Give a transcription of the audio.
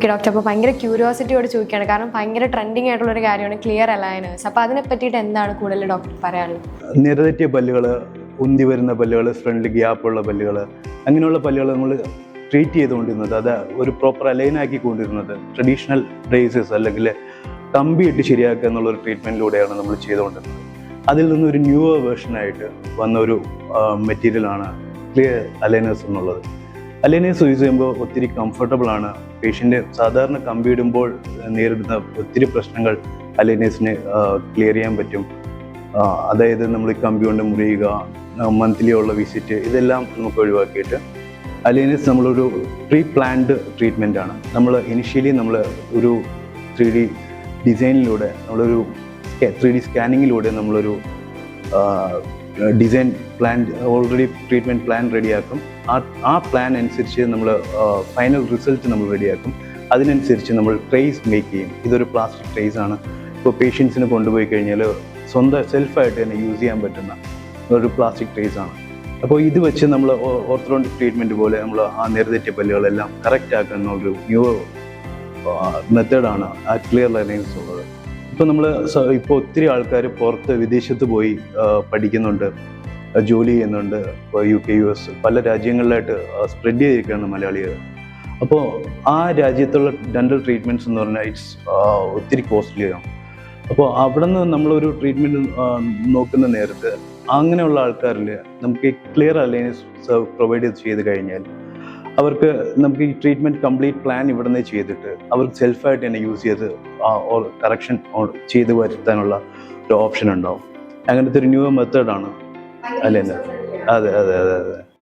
Okay doctor, അപ്പോൾ ഭയങ്കര ക്യൂരിയോസിറ്റിയോട് ചോദിക്കുകയാണ്, കാരണം ഭയങ്കര ട്രെൻഡിങ് ആയിട്ടുള്ളൊരു കാര്യമാണ് ക്ലിയർ അലൈനേഴ്സ്. അപ്പോൾ അതിനെ പറ്റിയിട്ട് എന്താണ് കൂടുതൽ ഡോക്ടർ പറയാനുള്ളത്? നിരതെറ്റിയ പല്ലുകൾ, ഉന്തി വരുന്ന പല്ലുകൾ, ഫ്രണ്ടിൽ ഗ്യാപ്പുള്ള പല്ലുകൾ, അങ്ങനെയുള്ള പല്ലുകൾ നമ്മൾ ട്രീറ്റ് ചെയ്തുകൊണ്ടിരുന്നത്, അത് ഒരു പ്രോപ്പർ അലൈനാക്കിക്കൊണ്ടിരുന്നത് ട്രഡീഷണൽ ബ്രേസസ് അല്ലെങ്കിൽ കമ്പിയിട്ട് ശരിയാക്കുക എന്നുള്ളൊരു ട്രീറ്റ്മെൻറ്റിലൂടെയാണ് നമ്മൾ ചെയ്തുകൊണ്ടിരുന്നത്. അതിൽ നിന്നൊരു ന്യൂവർ വേർഷനായിട്ട് വന്ന ഒരു മെറ്റീരിയലാണ് ക്ലിയർ അലൈനേഴ്സ് എന്നുള്ളത്. അലൈനേഴ്സ് യൂസ് ചെയ്യുമ്പോൾ ഒത്തിരി കംഫർട്ടബിളാണ്. പേഷ്യൻ്റ് സാധാരണ കമ്പിയിടുമ്പോൾ നേരിടുന്ന ഒത്തിരി പ്രശ്നങ്ങൾ അലൈനേഴ്സിന് ക്ലിയർ ചെയ്യാൻ പറ്റും. അതായത് നമ്മൾ കമ്പി കൊണ്ട് മുറിയുക, മന്ത്ലി ഉള്ള വിസിറ്റ്, ഇതെല്ലാം നമുക്ക് ഒഴിവാക്കിയിട്ട് അലൈനേഴ്സ് നമ്മളൊരു പ്രീ പ്ലാൻഡ് ട്രീറ്റ്മെൻ്റ് ആണ്. നമ്മൾ ഇനിഷ്യലി നമ്മൾ ഒരു 3D ഡിസൈനിലൂടെ, നമ്മളൊരു 3D സ്കാനിങ്ങിലൂടെ നമ്മളൊരു design plan, already treatment plan റെഡിയാക്കും. ആ പ്ലാൻ അനുസരിച്ച് നമ്മൾ ഫൈനൽ റിസൾട്ട് നമ്മൾ റെഡിയാക്കും. അതിനനുസരിച്ച് നമ്മൾ ട്രേസ് മേക്ക് ചെയ്യും. ഇതൊരു പ്ലാസ്റ്റിക് ട്രേസ് ആണ്. ഇപ്പോൾ പേഷ്യൻസിന് കൊണ്ടുപോയി കഴിഞ്ഞാൽ സ്വന്തം സെൽഫായിട്ട് തന്നെ യൂസ് ചെയ്യാൻ പറ്റുന്ന ഒരു പ്ലാസ്റ്റിക് ട്രേസ് ആണ്. അപ്പോൾ ഇത് വെച്ച് നമ്മൾ ഓർത്തോഡോണ്ടിക് ട്രീറ്റ്മെൻറ്റ് പോലെ നമ്മൾ ആ നിരതെറ്റിയ പല്ലുകളെല്ലാം കറക്റ്റ് ആക്കുന്ന ഒരു ന്യൂ മെത്തേഡാണ് ആ ക്ലിയർ അലൈനേഴ്സ് ഉള്ളത്. ഇപ്പോൾ ഒത്തിരി ആൾക്കാർ പുറത്ത് വിദേശത്ത് പോയി പഠിക്കുന്നുണ്ട്, ജോലി ചെയ്യുന്നുണ്ട്. ഇപ്പോൾ UK, US പല രാജ്യങ്ങളിലായിട്ട് സ്പ്രെഡ് ചെയ്തിരിക്കുകയാണ് മലയാളികൾ. അപ്പോൾ ആ രാജ്യത്തുള്ള ഡെൻ്റൽ ട്രീറ്റ്മെൻറ്റ്സ് എന്ന് പറഞ്ഞാൽ ഒത്തിരി കോസ്റ്റ്ലിയാണ്. അപ്പോൾ അവിടെ നിന്ന് നമ്മളൊരു ട്രീറ്റ്മെൻറ്റ് നോക്കുന്ന നേരത്ത് അങ്ങനെയുള്ള ആൾക്കാരിൽ നമുക്ക് ഈ ക്ലിയർ അലൈനേഴ്സ് പ്രൊവൈഡ് ചെയ്ത് കഴിഞ്ഞാൽ അവർക്ക് നമുക്ക് ഈ ട്രീറ്റ്മെൻറ്റ് കംപ്ലീറ്റ് പ്ലാൻ ഇവിടെ നിന്ന് ചെയ്തിട്ട് അവർക്ക് സെൽഫായിട്ട് തന്നെ യൂസ് ചെയ്ത് കറക്ഷൻ ചെയ്ത് വരുത്താനുള്ള ഒരു ഓപ്ഷൻ ഉണ്ടാവും. അങ്ങനത്തെ ഒരു ന്യൂ മെത്തേഡാണ് അലൈനർ. അതെ.